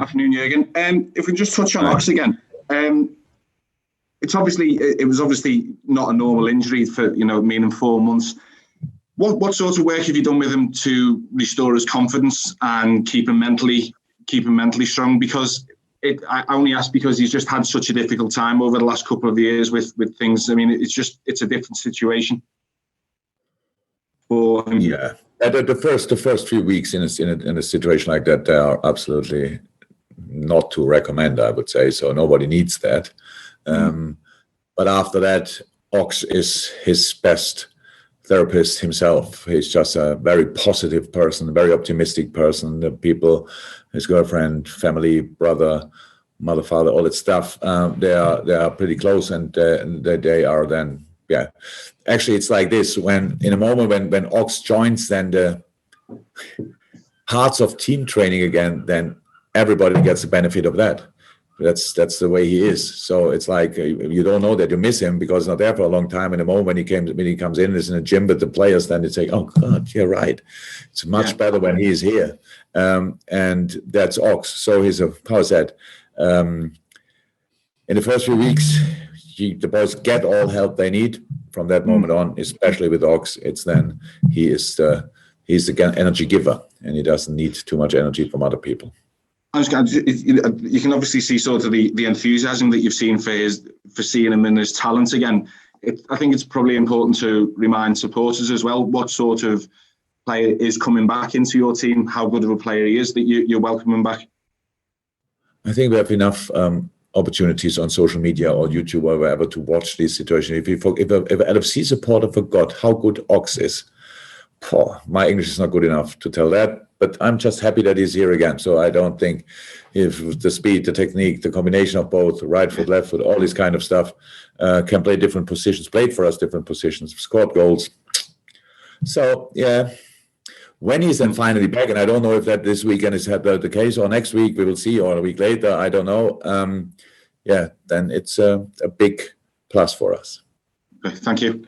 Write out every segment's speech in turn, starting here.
Afternoon, Jurgen. If we just touch on Ox again, it was obviously not a normal injury for meaning 4 months. What sort of work have you done with him to restore his confidence and keep him mentally strong? Because I only ask because he's just had such a difficult time over the last couple of years with things. I mean, it's a different situation for him. Yeah, the first few weeks in a situation like that, they are absolutely not to recommend, I would say. So nobody needs that. But after that, Ox is his best therapist himself. He's just a very positive person, a very optimistic person. The people, his girlfriend, family, brother, mother, father, all that stuff, they are pretty close, and they are then, yeah. Actually, it's like this: when Ox joins, then the hearts of team training again, then everybody gets the benefit of that. That's the way he is. So it's like you don't know that you miss him because he's not there for a long time. In the moment when he comes in, is in a gym with the players, then it's like, oh God, you're right. It's much better when he is here. And that's Ox. So he's how's that? In the first few weeks, the boys get all help they need from that moment on. Especially with Ox, it's then he's the energy giver, and he doesn't need too much energy from other people. You can obviously see sort of the enthusiasm that you've seen for seeing him and his talent again. I think it's probably important to remind supporters as well what sort of player is coming back into your team, how good of a player he is that you're welcoming back. I think we have enough opportunities on social media or YouTube or wherever to watch this situation. If an LFC supporter forgot how good Ox is, my English is not good enough to tell that. But I'm just happy that he's here again. So I don't think if the speed, the technique, the combination of both, right foot, left foot, all this kind of stuff, can play different positions, played for us different positions, scored goals. So, yeah, when he's then finally back, and I don't know if that this weekend is the case or next week, we will see, or a week later, I don't know. Then it's a big plus for us. Okay, thank you.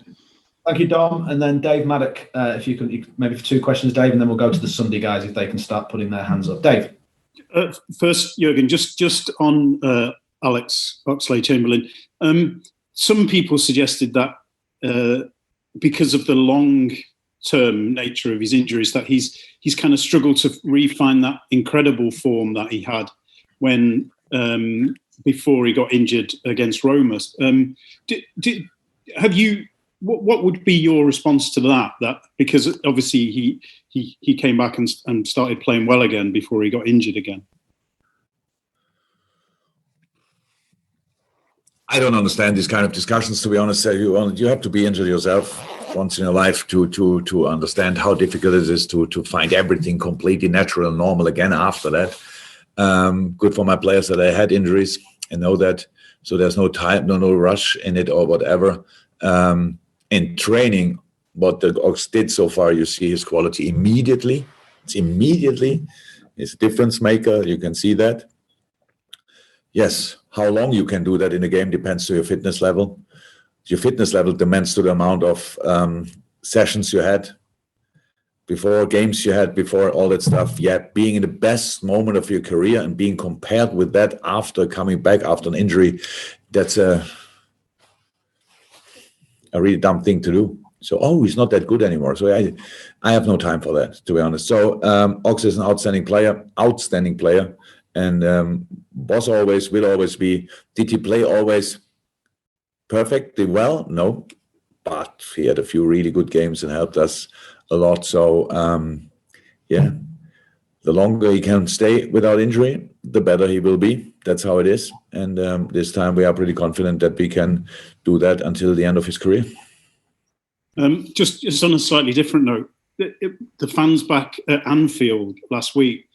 Thank you, Dom. And then Dave Maddock, if you can, maybe for 2 questions, Dave, and then we'll go to the Sunday guys if they can start putting their hands up. Dave. First, Jurgen, just on Alex Oxlade-Chamberlain, some people suggested that because of the long-term nature of his injuries, that he's kind of struggled to re-find that incredible form that he had when before he got injured against Roma. What would be your response to that? That because obviously he came back and started playing well again before he got injured again. I don't understand these kind of discussions, to be honest. You have to be injured yourself once in your life to understand how difficult it is to find everything completely natural and normal again after that. Good for my players that I had injuries and know that. So there's no time, no rush in it or whatever. In training, what the Ox did so far, you see his quality immediately. He's a difference maker. You can see that. Yes, how long you can do that in a game depends to your fitness level. Your fitness level demands to the amount of sessions you had before, games you had before, all that stuff. Yeah, being in the best moment of your career and being compared with that after coming back after an injury, that's a really dumb thing to do. So, he's not that good anymore. So I have no time for that, to be honest. So Ox is an outstanding player, and was always, will always be. Did he play always perfectly well? No, but he had a few really good games and helped us a lot. So, the longer he can stay without injury, the better he will be. That's how it is. And this time we are pretty confident that we can do that until the end of his career. Just on a slightly different note, the fans back at Anfield last week,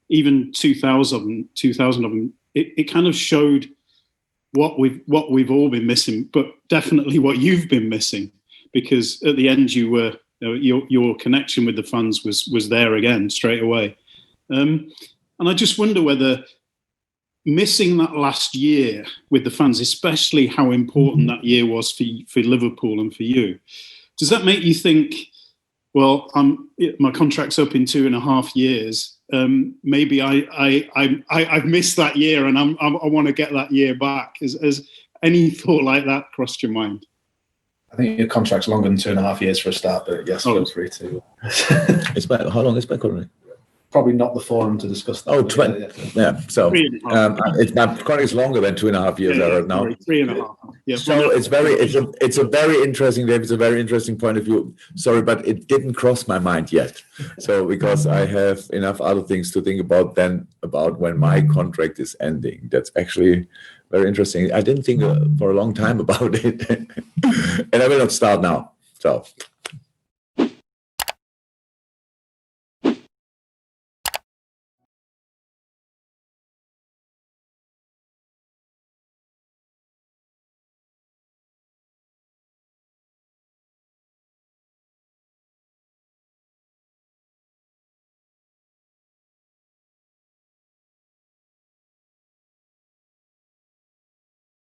even 2,000 of them, it kind of showed what we've all been missing, but definitely what you've been missing, because at the end your connection with the fans was there again straight away. And I just wonder whether missing that last year with the fans, especially how important that year was for Liverpool and for you, does that make you think, well, my contract's up in 2.5 years, maybe I've missed that year, and I want to get that year back. Has any thought like that crossed your mind? I think your contract's longer than 2.5 years for a start, but yes, feel free to. How long is my contract? Probably not the forum to discuss that. 20. Yeah. So it's my contract is longer than 2.5 years. I heard now. 3.5. Yeah. So it's a very interesting. It's a very interesting point of view. Sorry, but it didn't cross my mind yet. So because I have enough other things to think about about when my contract is ending. That's actually very interesting. I didn't think for a long time about it, and I will not start now. So